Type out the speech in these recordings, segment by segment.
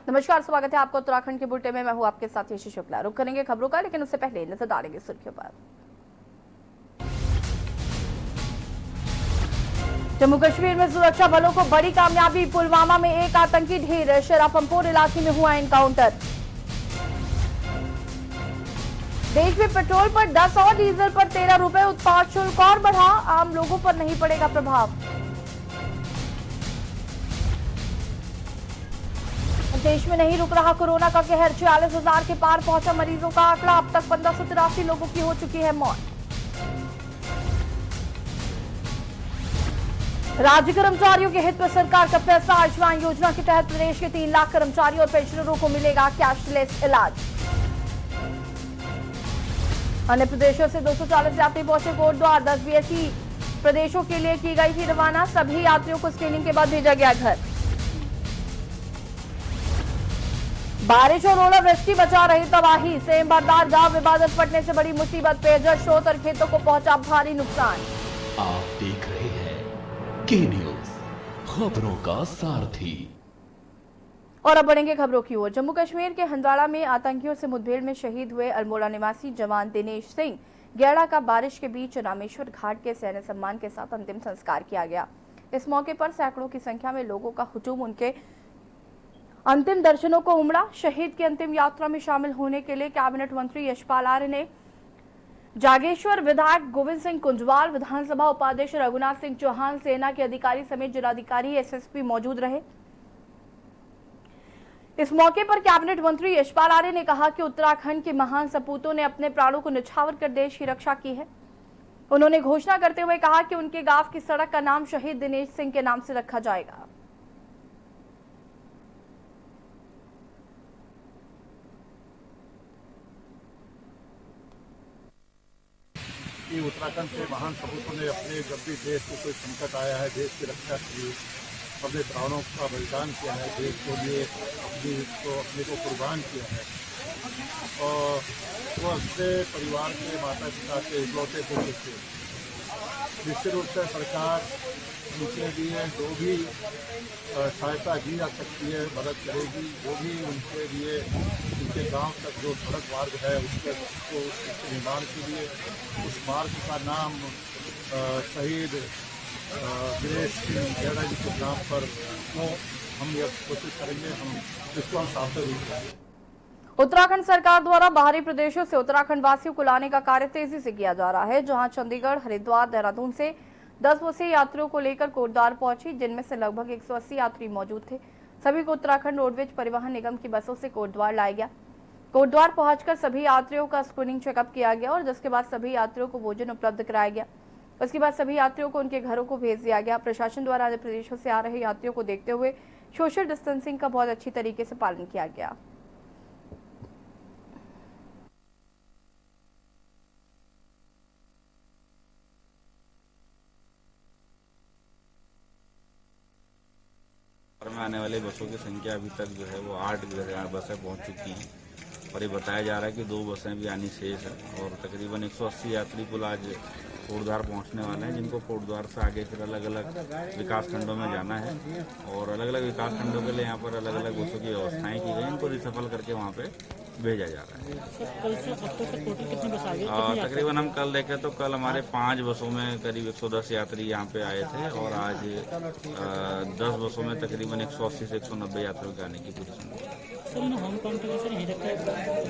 नमस्कार, स्वागत है आपका उत्तराखंड के बुलेटिन में। मैं हूं आपके साथ यशी शुक्ला। रुक करेंगे खबरों का, लेकिन उससे पहले नजर डालेंगे सुर्खियों पर। जम्मू कश्मीर में सुरक्षा बलों को बड़ी कामयाबी। पुलवामा में एक आतंकी ढेर। शराफमपोर इलाके में हुआ एनकाउंटर। देश में पेट्रोल पर 10 और डीजल पर 13 रुपए उत्पाद शुल्क और बढ़ा। आम लोगों पर नहीं पड़ेगा प्रभाव। देश में नहीं रुक रहा कोरोना का कहर। 46,000 के पार पहुंचा मरीजों का आंकड़ा। अब तक 1583 लोगों की हो चुकी है मौत। राज्य कर्मचारियों के हित में सरकार का फैसला। आयुष्मान योजना के तहत प्रदेश के 3 लाख कर्मचारियों और पेंशनरों को मिलेगा कैशलेस इलाज। अन्य प्रदेशों से 240 यात्री पहुंचे कोटद्वार। 10 बीएसई प्रदेशों के लिए की गई थी रवाना। सभी यात्रियों को स्क्रीनिंग के बाद भेजा गया घर। बारिश और ओलावृष्टि बचा रही तबाही। सेम बरदार गांव में बादल फटने से बड़ी मुसीबत। पेयजल स्रोत और खेतों को पहुंचा भारी नुकसान। आप देख रहे हैं के न्यूज, खबरों का सारथी। और अब बढ़ेंगे खबरों की ओर। जम्मू कश्मीर के हंदवाड़ा में आतंकियों से मुठभेड़ में शहीद हुए अल्मोड़ा निवासी जवान दिनेश सिंह गैड़ा का बारिश के बीच रामेश्वर घाट के सैन्य सम्मान के साथ अंतिम संस्कार किया गया। इस मौके पर सैकड़ों की संख्या में लोगों का हुजूम उनके अंतिम दर्शनों को उमड़ा। शहीद की अंतिम यात्रा में शामिल होने के लिए कैबिनेट मंत्री यशपाल आर्य ने जागेश्वर, विधायक गोविंद सिंह कुंजवाल, विधानसभा उपाध्यक्ष रघुनाथ सिंह चौहान, सेना के अधिकारी समेत जिलाधिकारी, एसएसपी मौजूद रहे। इस मौके पर कैबिनेट मंत्री यशपाल आर्य ने कहा कि उत्तराखंड के महान सपूतों ने अपने प्राणों को न्यौछावर कर देश की रक्षा की है। उन्होंने घोषणा करते हुए कहा कि उनके गांव की सड़क का नाम शहीद दिनेश सिंह के नाम से रखा जाएगा। कि उत्तराखंड के महान सपूतों ने अपने जब भी देश को कोई संकट आया है, देश की रक्षा के लिए अपने प्राणों का बलिदान किया है, देश के लिए अपने को कुर्बान किया है। और वो अपने परिवार के माता पिता के इकलौते पुत्र थे। निश्चित रूप से सरकार उनके लिए जो भी सहायता दी जा सकती है मदद करेगी। जो भी उनके लिए उनके गांव तक जो सड़क मार्ग है उसके निर्माण के लिए उस मार्ग का नाम शहीद दिनेश सिंह गैड़ा जी के नाम पर हम यह कोशिश करेंगे, हम इसको हम सार्थक भी करेंगे। उत्तराखंड सरकार द्वारा बाहरी प्रदेशों से उत्तराखंड वासियों को लाने का कार्य तेजी से किया जा रहा है। जहां चंडीगढ़, हरिद्वार, देहरादून से 10 बसें यात्रियों को लेकर कोटद्वार पहुंची, जिनमें से लगभग 180 यात्री मौजूद थे। सभी को उत्तराखंड रोडवेज परिवहन निगम की बसों से कोटद्वार लाया गया। कोटद्वार पहुंचकर सभी यात्रियों का स्क्रीनिंग चेकअप किया गया और जिसके बाद सभी यात्रियों को भोजन उपलब्ध कराया गया। उसके बाद सभी यात्रियों को उनके घरों को भेज दिया गया। प्रशासन द्वारा अन्य प्रदेशों से आ रहे यात्रियों को देखते हुए सोशल डिस्टेंसिंग का बहुत अच्छी तरीके से पालन किया गया। में आने वाले बसों की संख्या अभी तक जो है वो 8 बसें पहुंच चुकी हैं और ये बताया जा रहा है कि 2 बसें भी आनी शेष है और तकरीबन 180 यात्री कुल आज कोटद्वार पहुंचने वाले हैं, जिनको कोटद्वार से आगे फिर अलग अलग विकास खंडों में जाना है और अलग अलग विकास खंडों के लिए यहाँ पर अलग अलग बसों की व्यवस्थाएं की गई। इनको रिसफल करके वहाँ पे भेजा जा रहा है। तकरीबन हम कल देखें तो कल हमारे 5 बसों में करीब 110 यात्री यहाँ पे आए थे और आज 10 बसों में तकरीबन 180 से 190 यात्रियों के आने की पूरी संभावना।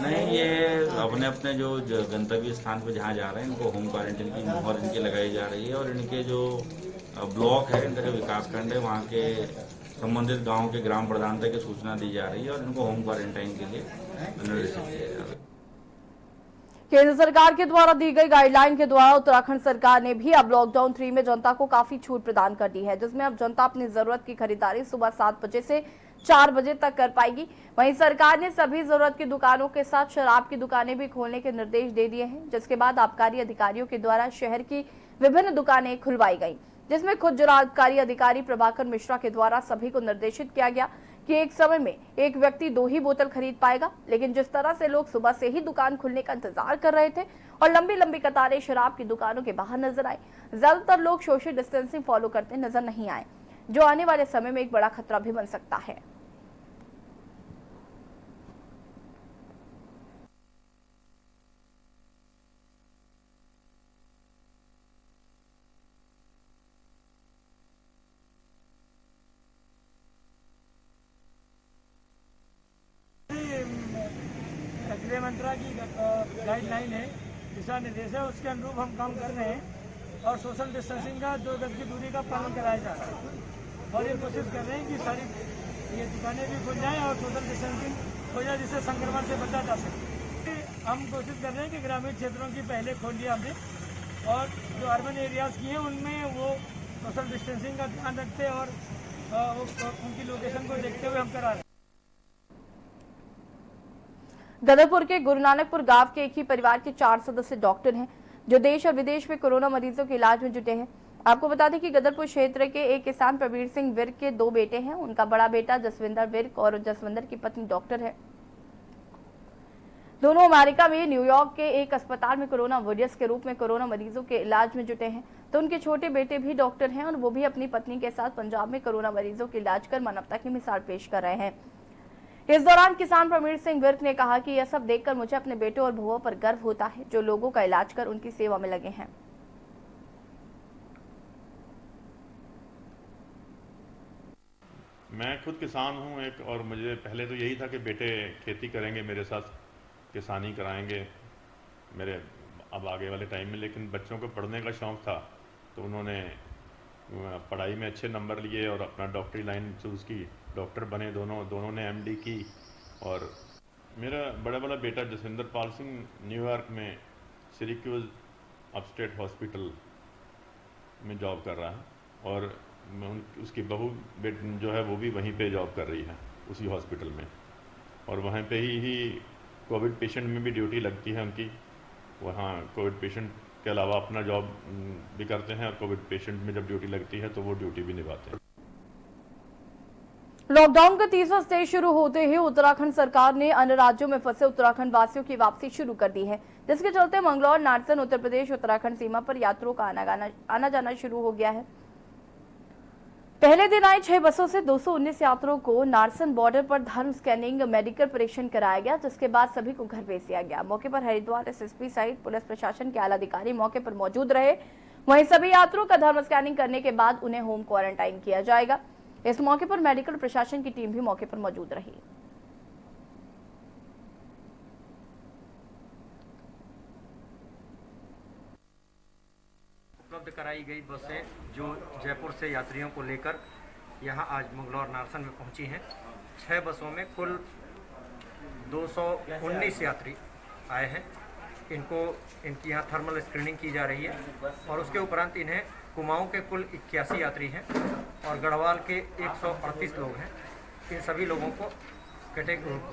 नहीं, ये अपने अपने जो गंतव्य स्थान पे जहाँ जा रहे हैं इनको होम क्वारंटाइन की मोहर इनकी लगाई जा रही है और इनके जो ब्लॉक है, इनका जो विकास खंड है, वहाँ के संबंधित गांव के ग्राम प्रधान तक सूचना दी जा रही है और इनको होम क्वारंटाइन के लिए निर्देशित किया जा रहा है। केंद्र सरकार के द्वारा दी गई गाइडलाइन के द्वारा उत्तराखंड सरकार ने भी अब लॉकडाउन 3 में जनता को काफी छूट प्रदान कर दी है, जिसमें अब जनता अपनी जरूरत की खरीदारी सुबह 7 बजे से 4 बजे तक कर पाएगी। वहीं सरकार ने सभी जरूरत की दुकानों के साथ शराब की दुकानें भी खोलने के निर्देश दे दिए हैं, जिसके बाद आबकारी अधिकारियों के द्वारा शहर की विभिन्न दुकानें खुलवाई गई, जिसमें खुद जिलाधिकारी अधिकारी प्रभाकर मिश्रा के द्वारा सभी को निर्देशित किया गया कि एक समय में एक व्यक्ति 2 ही बोतल खरीद पाएगा। लेकिन जिस तरह से लोग सुबह से ही दुकान खुलने का इंतजार कर रहे थे और लंबी लंबी कतारें शराब की दुकानों के बाहर नजर आई, ज्यादातर लोग सोशल डिस्टेंसिंग फॉलो करते नजर नहीं आए, जो आने वाले समय में एक बड़ा खतरा भी बन सकता है। गृह मंत्रालय की गाइडलाइन है, दिशा निर्देश है, उसके अनुरूप हम काम कर रहे हैं और सोशल डिस्टेंसिंग का 2 गज की दूरी का पालन कराया जा रहा है और ये कोशिश कर रहे हैं कि सारी ये दुकानें भी खुल जाएं और सोशल डिस्टेंसिंग हो जाए जिससे संक्रमण से बचा जा सके। हम कोशिश कर रहे हैं कि ग्रामीण क्षेत्रों की पहले खोल लिया हमने और जो अर्बन एरियाज़ की हैं उनमें वो सोशल डिस्टेंसिंग का ध्यान रखते और उनकी लोकेशन को देखते हुए हम करा रहे हैं। गदरपुर के गुरु नानकपुर गांव के एक ही परिवार के 4 सदस्य डॉक्टर हैं जो देश और विदेश में कोरोना मरीजों के इलाज में जुटे हैं। आपको बता दें कि गदरपुर क्षेत्र के एक किसान प्रवीर सिंह विर्क के 2 बेटे हैं। उनका बड़ा बेटा जसविंदर विर्क और जसविंदर की पत्नी डॉक्टर है। दोनों अमेरिका में न्यूयॉर्क के एक अस्पताल में कोरोना वॉरियर्स के रूप में कोरोना मरीजों के इलाज में जुटे हैं। तो उनके छोटे बेटे भी डॉक्टर हैं और वो भी अपनी पत्नी के साथ पंजाब में कोरोना मरीजों के इलाज कर मानवता की मिसाल पेश कर रहे हैं। इस दौरान किसान प्रवीर सिंह विर्क ने कहा कि यह सब देखकर मुझे अपने बेटे और भुआ पर गर्व होता है जो लोगों का इलाज कर उनकी सेवा में लगे हैं। मैं खुद किसान हूं एक, और मुझे पहले तो यही था कि बेटे खेती करेंगे मेरे साथ, किसानी कराएंगे मेरे अब आगे वाले टाइम में, लेकिन बच्चों को पढ़ने का शौक़ था तो उन्होंने पढ़ाई में अच्छे नंबर लिए और अपना डॉक्टरी लाइन चूज़ की, डॉक्टर बने दोनों ने एमडी की। और मेरा बड़ा वाला बेटा जसविंदर पाल सिंह न्यूयॉर्क में सिरिक्यूज अपस्टेट हॉस्पिटल में जॉब कर रहा है और उसकी बहू जो है वो भी वहीं पे जॉब कर रही है उसी हॉस्पिटल में, और वहाँ पे ही कोविड पेशेंट में भी ड्यूटी लगती है उनकी। वहाँ कोविड पेशेंट के अलावा अपना जॉब भी करते हैं और कोविड पेशेंट में जब ड्यूटी लगती है तो वो ड्यूटी भी निभाते हैं। लॉकडाउन का 30वां स्टेज शुरू होते ही उत्तराखंड सरकार ने अन्य राज्यों में फंसे उत्तराखंड वासियों की वापसी शुरू कर दी है, जिसके चलते मंगलौर नारसन उत्तर प्रदेश उत्तराखंड सीमा पर यात्रियों का आना जाना शुरू हो गया है। पहले दिन आई 6 बसों से 219 यात्रियों को नारसन बॉर्डर पर धर्म स्कैनिंग मेडिकल परीक्षण कराया गया, जिसके बाद सभी को घर भेज दिया गया। मौके पर हरिद्वार एसएसपी सहित पुलिस प्रशासन के आला अधिकारी मौके पर मौजूद रहे। वहीं सभी यात्रियों का धर्म स्कैनिंग करने के बाद उन्हें होम क्वारंटाइन किया जाएगा। इस मौके पर मेडिकल प्रशासन की टीम भी मौके पर मौजूद रही। उपलब्ध कराई गई बसें जो जयपुर से यात्रियों को लेकर यहां आज मंगलौर नारसन में पहुंची हैं। 6 बसों में कुल 219 यात्री आए हैं। इनकी यहाँ थर्मल स्क्रीनिंग की जा रही है और उसके उपरांत इन्हें कुमाऊं के कुल 81 यात्री हैं और गढ़वाल के 138 लोग हैं। इन सभी लोगों को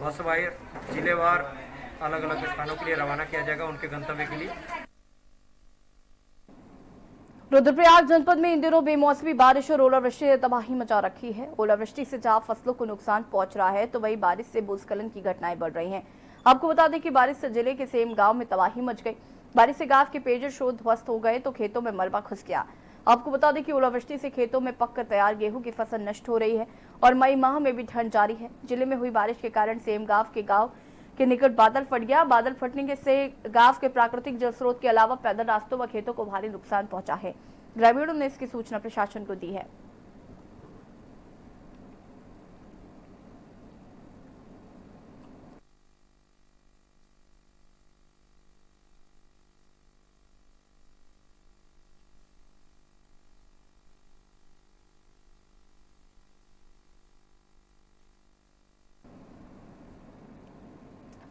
बसवार जिलेवार अलग अलग स्थानों के लिए रवाना किया जाएगा उनके गंतव्य के लिए। रुद्रप्रयाग जनपद में इन दिनों बेमौसमी बारिश और ओलावृष्टि ने तबाही मचा रखी है। ओलावृष्टि से जहां फसलों को नुकसान पहुंच रहा है तो वहीं बारिश से भूस्खलन की घटनाएं बढ़ रही हैं। आपको बता दें कि बारिश से जिले के सेम गांव में तबाही मच गई। बारिश से गांव के पेयजल स्रोत ध्वस्त हो गए तो खेतों में मलबा घुस गया। आपको बता दें कि ओलावृष्टि से खेतों में पककर तैयार गेहूं की फसल नष्ट हो रही है और मई माह में भी ठंड जारी है। जिले में हुई बारिश के कारण सेम गांव के निकट बादल फट गया। बादल फटने से गांव के प्राकृतिक जल स्रोत के अलावा पैदल रास्तों व खेतों को भारी नुकसान पहुंचा है। ग्रामीणों ने इसकी सूचना प्रशासन को दी है।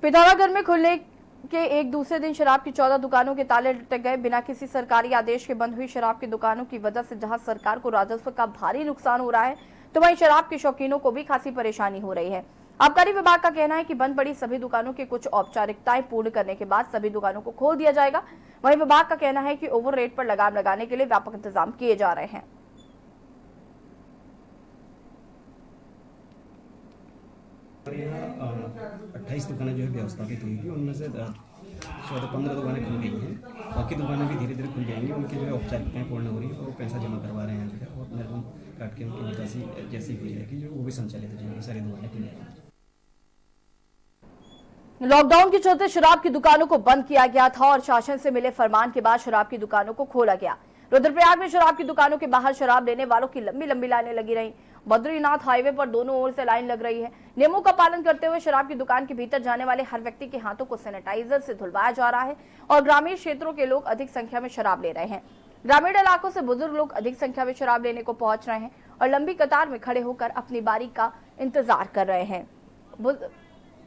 पिथौरागढ़ में खुलने के एक दूसरे दिन शराब की 14 दुकानों के ताले लटक गए। बिना किसी सरकारी आदेश के बंद हुई शराब की दुकानों की वजह से जहां सरकार को राजस्व का भारी नुकसान हो रहा है तो वहीं शराब के शौकीनों को भी खासी परेशानी हो रही है। आबकारी विभाग का कहना है कि बंद पड़ी सभी दुकानों की कुछ औपचारिकताएं पूर्ण करने के बाद सभी दुकानों को खोल दिया जाएगा। वहीं विभाग का कहना है कि ओवर रेट पर लगाम लगाने के लिए व्यापक इंतजाम किए जा रहे हैं। यहाँ 28 दुकानें जो है व्यवस्थापित हुई थी, उनमें से 14-15 दुकानें खुल गई हैं। बाकी दुकानें भी धीरे धीरे खुल जाएंगी। उनकी जो है औपचारिकताएं पूर्ण हो रही है और वो पैसा जमा करवा रहे हैं जो है, और निर्गम काट के उनकी निकासी जैसी हो जाएगी जो वो भी संचालित हो जाएंगी। सारी दुकानें खुल जाएंगी। लॉकडाउन के चलते शराब की दुकानों को बंद किया गया था और शासन से मिले फरमान के बाद शराब की दुकानों को खोला गया। रुद्रप्रयाग में शराब की दुकानों के बाहर शराब लेने वालों की लंबी लंबी लाइनें लगी रहीं बद्रीनाथ हाईवे पर दोनों ओर से लाइन लग रही है। नियमों का पालन करते हुए शराब की दुकान के भीतर जाने वाले हर व्यक्ति के हाथों को सैनिटाइजर से धुलवाया जा रहा है और ग्रामीण क्षेत्रों के लोग अधिक संख्या में शराब ले रहे हैं। ग्रामीण इलाकों से बुजुर्ग लोग अधिक संख्या में शराब लेने को पहुंच रहे हैं और लंबी कतार में खड़े होकर अपनी बारी का इंतजार कर रहे हैं।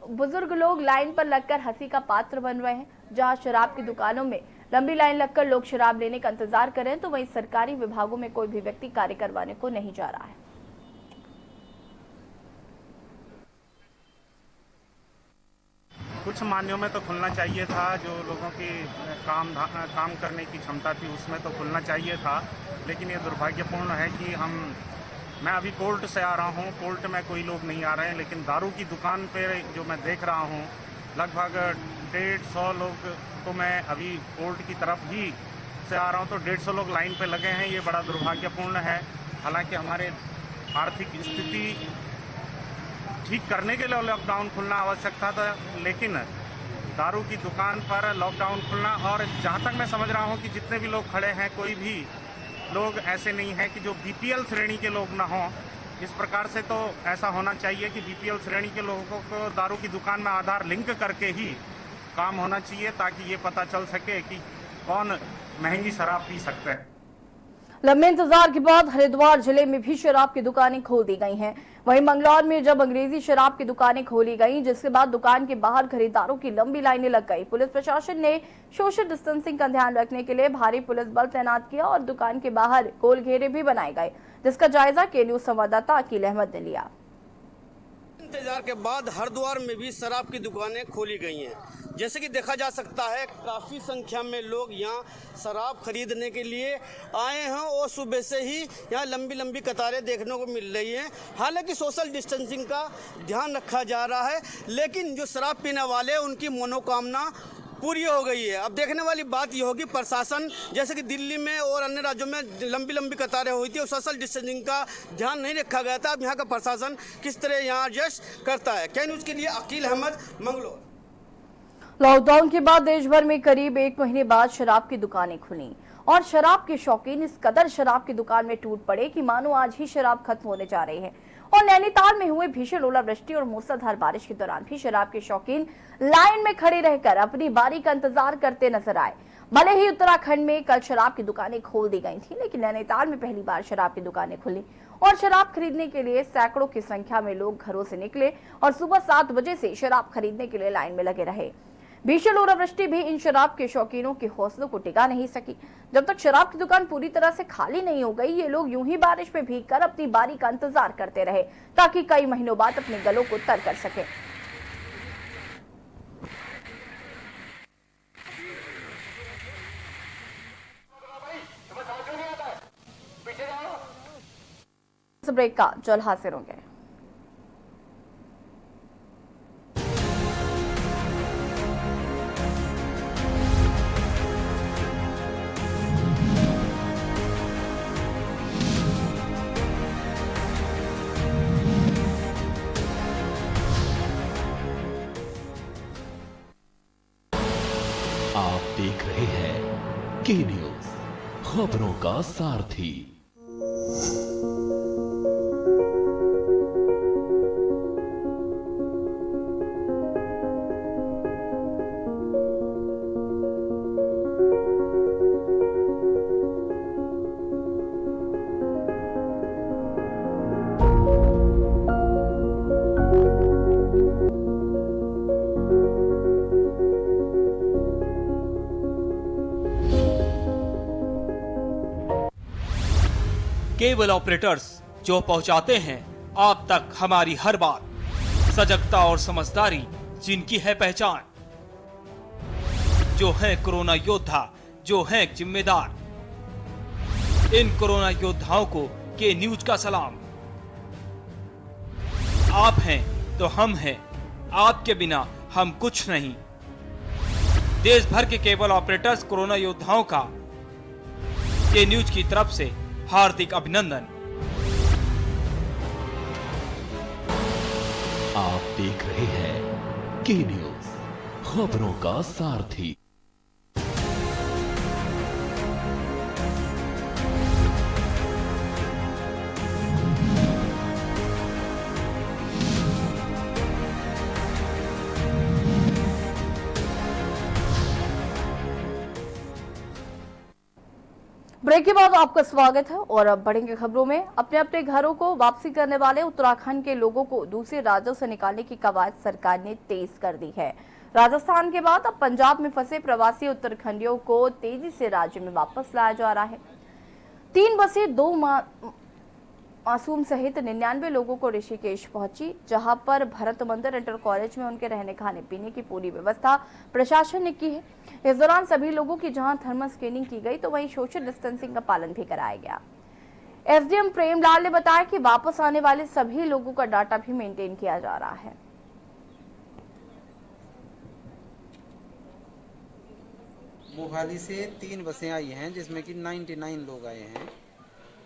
बुजुर्ग लोग लाइन पर लगकर हंसी का पात्र बन रहे हैं। जहां शराब की दुकानों में लंबी लाइन लगकर लोग शराब लेने का इंतजार कर रहे हैं, तो वहीं सरकारी विभागों में कोई भी व्यक्ति कार्य करवाने को नहीं जा रहा है। कुछ मान्यों में तो खुलना चाहिए था, जो लोगों की काम करने की क्षमता थी उसमें तो खुलना चाहिए था, लेकिन ये दुर्भाग्यपूर्ण है कि मैं अभी कोर्ट से आ रहा हूँ, कोर्ट में कोई लोग नहीं आ रहे हैं, लेकिन दारू की दुकान पे जो मैं देख रहा हूँ लगभग 150 लोग, तो मैं अभी कोर्ट की तरफ ही से आ रहा हूँ तो 150 लोग लाइन पे लगे हैं। ये बड़ा दुर्भाग्यपूर्ण है। हालांकि हमारे आर्थिक स्थिति ठीक करने के लिए लॉकडाउन खुलना आवश्यक था, लेकिन दारू की दुकान पर लॉकडाउन खुलना, और जहाँ तक मैं समझ रहा हूँ कि जितने भी लोग खड़े हैं कोई भी लोग ऐसे नहीं है कि जो बीपीएल श्रेणी के लोग ना हों। इस प्रकार से तो ऐसा होना चाहिए कि बीपीएल श्रेणी के लोगों को दारू की दुकान में आधार लिंक करके ही काम होना चाहिए, ताकि ये पता चल सके कि कौन महंगी शराब पी सकते हैं। लंबे इंतजार के बाद हरिद्वार जिले में भी शराब की दुकानें खोल दी गई हैं। वहीं मंगलौर में जब अंग्रेजी शराब की दुकानें खोली गईं, जिसके बाद दुकान के बाहर खरीदारों की लंबी लाइनें लग गई। पुलिस प्रशासन ने सोशल डिस्टेंसिंग का ध्यान रखने के लिए भारी पुलिस बल तैनात किया और दुकान के बाहर गोल घेरे भी बनाए गए, जिसका जायजा के न्यूज संवाददाता अकील अहमद ने लिया। इंतजार के बाद हरिद्वार में भी शराब की दुकानें खोली गई हैं। जैसे कि देखा जा सकता है, काफ़ी संख्या में लोग यहाँ शराब खरीदने के लिए आए हैं और सुबह से ही यहाँ लंबी लंबी कतारें देखने को मिल रही हैं। हालांकि सोशल डिस्टेंसिंग का ध्यान रखा जा रहा है, लेकिन जो शराब पीने वाले हैं उनकी मनोकामना पूरी हो गई है। अब देखने वाली बात यह होगी, प्रशासन जैसे कि दिल्ली में और अन्य राज्यों में लंबी लंबी कतारें हुई थी और सोशल डिस्टेंसिंग का ध्यान नहीं रखा गया था। अब यहाँ का प्रशासन किस तरह यहाँ एडजस्ट करता है। क्या न्यूज़ के लिए अकील अहमद, मंगलौर। लॉकडाउन के बाद देश भर में करीब 1 महीने बाद शराब की दुकानें खुली और शराब के शौकीन इस कदर शराब की दुकान में टूट पड़े कि मानो आज ही शराब खत्म होने जा रही है। और नैनीताल में हुए भीषण ओलावृष्टि और मूसलाधार बारिश के दौरान भी शराब के शौकीन लाइन में खड़े रहकर अपनी बारी का इंतजार करते नजर आए। भले ही उत्तराखंड में कल शराब की दुकानें खोल दी गई थी, लेकिन नैनीताल में पहली बार शराब की दुकानें खुली और शराब खरीदने के लिए सैकड़ों की संख्या में लोग घरों से निकले और सुबह 7 बजे से शराब खरीदने के लिए लाइन में लगे रहे। भीषण ओलावृष्टि भी इन शराब के शौकीनों के हौसलों को टिका नहीं सकी। जब तक शराब की दुकान पूरी तरह से खाली नहीं हो गई, ये लोग यूं ही बारिश में भीगकर अपनी बारी का इंतजार करते रहे, ताकि कई महीनों बाद अपने गलों को तर कर सके। इस ब्रेक का जल्द हाजिर होंगे। आप देख रहे हैं के न्यूज, खबरों का सारथी। केबल ऑपरेटर्स जो पहुंचाते हैं आप तक हमारी हर बात, सजगता और समझदारी जिनकी है पहचान, जो है कोरोना योद्धा, जो है जिम्मेदार। इन कोरोना योद्धाओं को के न्यूज का सलाम। आप हैं तो हम हैं, आपके बिना हम कुछ नहीं। देश भर के केबल ऑपरेटर्स कोरोना योद्धाओं का के न्यूज की तरफ से हार्दिक अभिनंदन। आप देख रहे हैं के न्यूज, खबरों का सारथी। ब्रेक के बाद आपका स्वागत है और अब बढ़ेंगे खबरों में। अपने अपने घरों को वापसी करने वाले उत्तराखंड के लोगों को दूसरे राज्यों से निकालने की कवायद सरकार ने तेज कर दी है। राजस्थान के बाद अब पंजाब में फंसे प्रवासी उत्तराखंडियों को तेजी से राज्य में वापस लाया जा रहा है। 3 बसें 2 मासूम सहित 99 लोगों को ऋषिकेश पहुंची, जहां पर भरत मंदिर इंटर कॉलेज में उनके रहने खाने पीने की पूरी व्यवस्था प्रशासन ने की है। इस दौरान सभी लोगों की जहां थर्मल स्क्रीनिंग की गई तो वहीं सोशल डिस्टेंसिंग का पालन भी कराया गया। एसडीएम प्रेमलाल ने बताया कि वापस आने वाले सभी लोगों का डाटा भी मेंटेन किया जा रहा है। मोहाली से 3 बसें आई हैं जिसमें कि 99 लोग आए हैं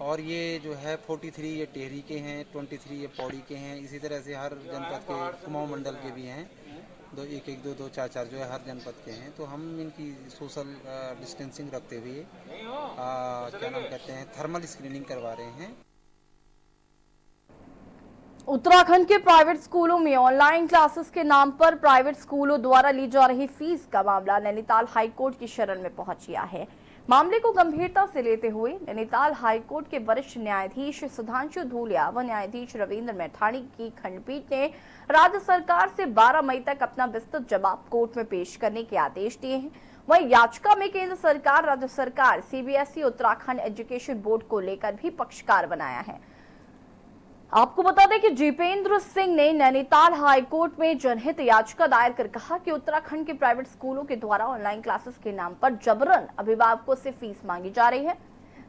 और ये जो है 43 ये टेहरी के हैं, 23 ये पौड़ी के हैं। इसी तरह से हर जनपद के कुमाऊं मंडल के भी हैं, 1 1 2 2 4 4 जो है हर जनपद के हैं। तो हम इनकी सोशल डिस्टेंसिंग रखते हुए क्या नाम कहते हैं थर्मल स्क्रीनिंग करवा रहे हैं। उत्तराखंड के प्राइवेट स्कूलों में ऑनलाइन क्लासेस के नाम पर प्राइवेट स्कूलों द्वारा ली जा रही फीस का मामला नैनीताल हाईकोर्ट की शरण में पहुंच गया है। मामले को गंभीरता से लेते हुए नैनीताल हाईकोर्ट के वरिष्ठ न्यायाधीश सुधांशु धूलिया व न्यायाधीश रविंद्र मैठाणी की खंडपीठ ने राज्य सरकार से 12 मई तक अपना विस्तृत जवाब कोर्ट में पेश करने के आदेश दिए हैं। वहीं याचिका में केंद्र सरकार, राज्य सरकार, सीबीएसई, उत्तराखंड एजुकेशन बोर्ड को लेकर भी पक्षकार बनाया है। आपको बता दें कि जितेंद्र सिंह ने नैनीताल हाईकोर्ट में जनहित याचिका दायर कर कहा कि उत्तराखंड के प्राइवेट स्कूलों के द्वारा ऑनलाइन क्लासेस के नाम पर जबरन अभिभावकों से फीस मांगी जा रही है,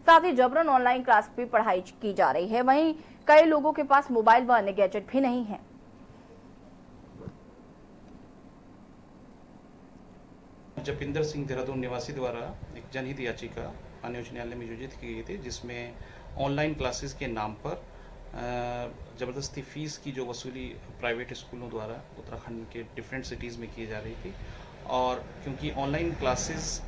साथ ही जबरन ऑनलाइन क्लास भी पढ़ाई की जा रही है। वहीं कई लोगों के पास मोबाइल व अन्य गैजेट भी नहीं है। जपिंदर सिंह देहरादून निवासी द्वारा एक जनहित याचिका माननीय उच्च न्यायालय में योजित की गई थी, जिसमें ऑनलाइन क्लासेस के नाम पर ज़बरदस्ती फ़ीस की जो वसूली प्राइवेट स्कूलों द्वारा उत्तराखंड के डिफरेंट सिटीज़ में की जा रही थी। और क्योंकि ऑनलाइन क्लासेस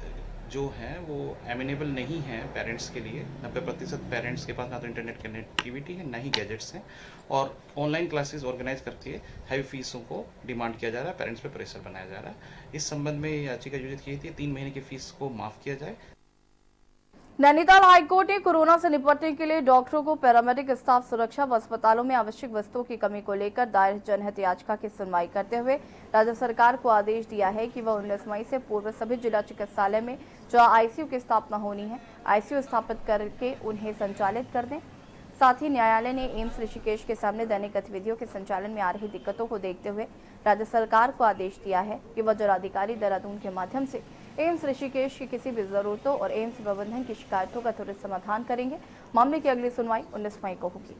जो हैं वो एमिनेबल नहीं हैं पेरेंट्स के लिए, 90% पेरेंट्स के पास ना तो इंटरनेट कनेक्टिविटी है, ना ही गैजेट्स हैं, और ऑनलाइन क्लासेस ऑर्गेनाइज करके हैवी फीसों को डिमांड किया जा रहा है, पेरेंट्स पे प्रेशर बनाया जा रहा है। इस संबंध में याचिका योजित की थी 3 महीने की फीस को माफ़ किया जाए। नैनीताल हाईकोर्ट ने कोरोना से निपटने के लिए डॉक्टरों को, पैरामेडिक स्टाफ, सुरक्षा व अस्पतालों में आवश्यक वस्तुओं की कमी को लेकर दायर जनहित याचिका की सुनवाई करते हुए राज्य सरकार को आदेश दिया है कि वह 19 मई से पूर्व सभी जिला चिकित्सालय में जहां आईसीयू की स्थापना होनी है, आईसीयू स्थापित करके उन्हें संचालित कर दें। साथ ही न्यायालय ने एम्स ऋषिकेश के सामने दैनिक गतिविधियों के संचालन में आ रही दिक्कतों को देखते हुए राज्य सरकार को आदेश दिया है कि वह जिलाधिकारी देहरादून के माध्यम से एम्स ऋषिकेश की किसी भी जरूरतों और एम्स प्रबंधन की शिकायतों का त्वरित समाधान करेंगे। मामले की अगली सुनवाई 19 मई को होगी।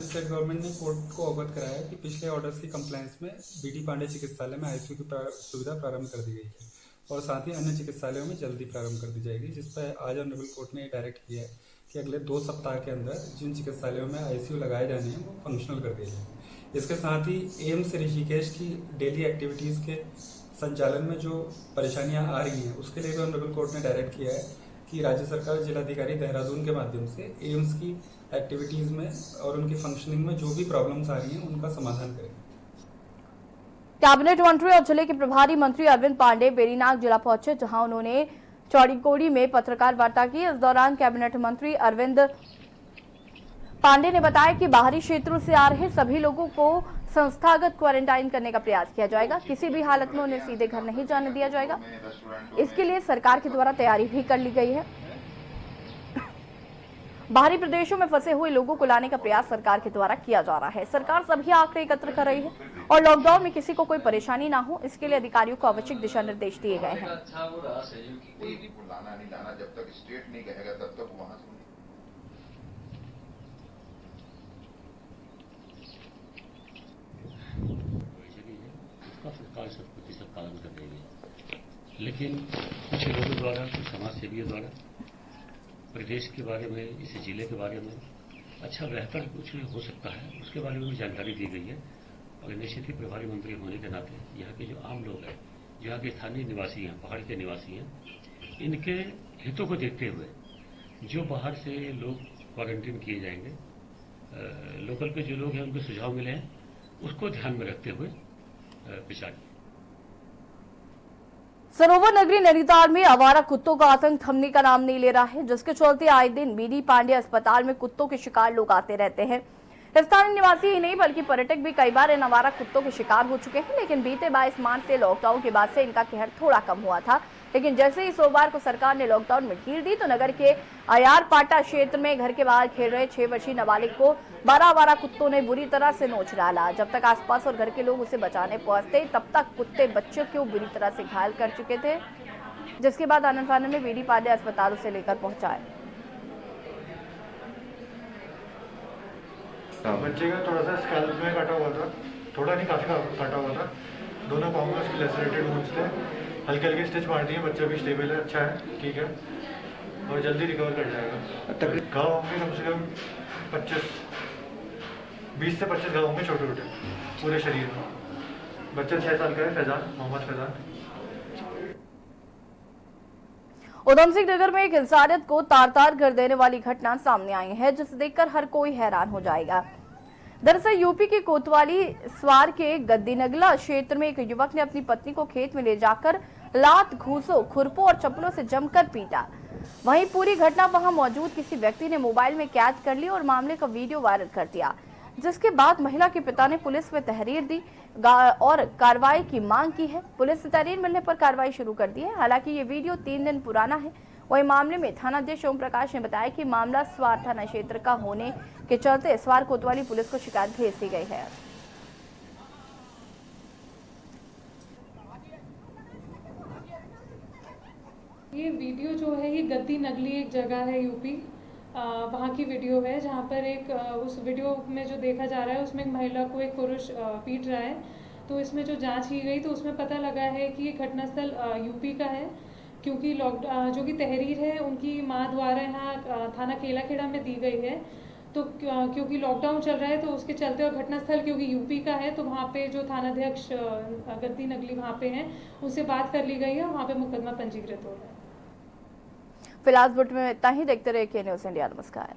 स्टेट गवर्नमेंट ने कोर्ट को अवगत कराया कि पिछले ऑर्डर्स की कंप्लायंस में बीडी पांडे चिकित्सालय में आईसीयू की सुविधा प्रारंभ कर दी गई है और साथ ही अन्य चिकित्सालयों में जल्दी प्रारंभ कर दी जाएगी, जिस पर आज ऑनरेबल कोर्ट ने डायरेक्ट किया है कि अगले 2 सप्ताह के अंदर जिन चिकित्सालयों में आईसीयू लगाए जाने हैं वो फंक्शनल कर दिए जाए। इसके साथ ही एम्स ऋषिकेश की डेली एक्टिविटीज़ के संचालन में जो परेशानियां आ रही हैं उसके लिए भी ऑनरेबल कोर्ट ने डायरेक्ट किया है कि राज्य सरकार जिलाधिकारी देहरादून के माध्यम से एम्स की एक्टिविटीज़ में और उनकी फंक्शनिंग में जो भी प्रॉब्लम्स आ रही हैं उनका समाधान करें। कैबिनेट मंत्री और जिले के प्रभारी मंत्री अरविंद पांडे बेरीनाग जिला पहुंचे, जहां उन्होंने चौड़ीकोड़ी में पत्रकार वार्ता की। इस दौरान कैबिनेट मंत्री अरविंद पांडे ने बताया कि बाहरी क्षेत्रों से आ रहे सभी लोगों को संस्थागत क्वारंटाइन करने का प्रयास किया जाएगा, किसी भी हालत में उन्हें सीधे घर नहीं जाने दिया जाएगा। इसके लिए सरकार के द्वारा तैयारी भी कर ली गई है। बाहरी प्रदेशों में फंसे हुए लोगों को लाने का प्रयास सरकार के द्वारा किया जा रहा है। सरकार सभी आंकड़े एकत्र कर रही है और लॉकडाउन में किसी को कोई परेशानी ना हो, इसके लिए अधिकारियों को आवश्यक दिशा निर्देश दिए गए हैं। जब तक स्टेट नहीं कहेगा तब तक वहां से सरकार 100% पालन कर रही है, लेकिन कुछ लोगों द्वारा, कुछ समाज सेवियों द्वारा प्रदेश के बारे में, इस जिले के बारे में अच्छा बेहतर कुछ हो सकता है उसके बारे में भी जानकारी दी गई है। और निश्चित ही प्रभारी मंत्री होने के नाते यहाँ के जो आम लोग हैं, जो यहाँ के स्थानीय निवासी हैं, पहाड़ के निवासी हैं, इनके हितों को देखते हुए जो बाहर से लोग क्वारंटीन किए जाएंगे, लोकल के जो लोग हैं उनको सुझाव मिले हैं, उसको ध्यान में रखते हुए विचार किया। सरोवर नगरी नैनीताल में आवारा कुत्तों का आतंक थमने का नाम नहीं ले रहा है, जिसके चलते आए दिन बीडी पांडे अस्पताल में कुत्तों के शिकार लोग आते रहते हैं। स्थानीय निवासी ही नहीं बल्कि पर्यटक भी कई बार इन आवारा कुत्तों के शिकार हो चुके हैं, लेकिन बीते 22 मार्च से लॉकडाउन के बाद से इनका कहर थोड़ा कम हुआ था। लेकिन जैसे ही सोमवार को सरकार ने लॉकडाउन में ढील दी तो नगर के आयार पाटा क्षेत्र में घर के बाहर खेल रहे 6 वर्षीय नाबालिग को 12 आवारा कुत्तों ने बुरी तरह से नोच डाला। जब तक आसपास और घर के लोग उसे बचाने पहुंचते तब तक कुत्ते बच्चों को बुरी तरह से घायल कर चुके थे, जिसके बाद आनंद फानंद में बीडी पांडे अस्पताल उसे लेकर पहुंचाए। बच्चे का थोड़ा सा स्कैल्प में कटा हुआ था, थोड़ा नहीं काफी कटा हुआ था, दोनों पाँव में उसके लेसरेटेड वुंड्स थे, हल्के हल्के स्टिच मार दिए। बच्चा भी स्टेबल है, अच्छा है, ठीक है और जल्दी रिकवर कर जाएगा। घाव होंगे कम से कम 20 से 25 घाव होंगे छोटे छोटे पूरे शरीर में। बच्चा 6 साल का है, फैजान, मोहम्मद फैजान। उधम सिंह नगर में एक इंसानियत को तार तार कर देने वाली घटना सामने आई है, जिसे देखकर हर कोई हैरान हो जाएगा। दरअसल यूपी के कोतवाली स्वार के गद्दीनगला क्षेत्र में एक युवक ने अपनी पत्नी को खेत में ले जाकर लात, घूंसों, खुरपों और चप्पलों से जमकर पीटा। वहीं पूरी घटना वहां मौजूद किसी व्यक्ति ने मोबाइल में कैद कर ली और मामले का वीडियो वायरल कर दिया, जिसके बाद महिला के पिता ने पुलिस में तहरीर दी और कार्रवाई की मांग की है। पुलिस से तहरीर मिलने पर कार्रवाई शुरू कर दी है। हालांकि ये वीडियो 3 दिन पुराना है। वही मामले में थानाध्यक्ष ओम प्रकाश ने बताया कि मामला स्वार थाना क्षेत्र का होने के चलते स्वार कोतवाली पुलिस को शिकायत भेज दी गई है। ये वीडियो जो है ये गद्दी नगली एक जगह है यूपी, वहाँ की वीडियो है, जहाँ पर एक उस वीडियो में जो देखा जा रहा है उसमें एक महिला को एक पुरुष पीट रहा है। तो इसमें जो जांच की गई तो उसमें पता लगा है कि ये घटनास्थल यूपी का है, क्योंकि जो कि तहरीर है उनकी माँ द्वारा यहाँ थाना केलाखेड़ा में दी गई है। तो क्योंकि लॉकडाउन चल रहा है तो उसके चलते, और घटनास्थल क्योंकि यूपी का है तो वहाँ पे जो थानाध्यक्ष गद्दी नगली वहाँ पे हैं उनसे बात कर ली गई है, वहाँ पे मुकदमा पंजीकृत हो रहा है। फिलहाल बुलेटिन में इतना ही। देखते रहिए के न्यूज़ इंडिया। नमस्कार।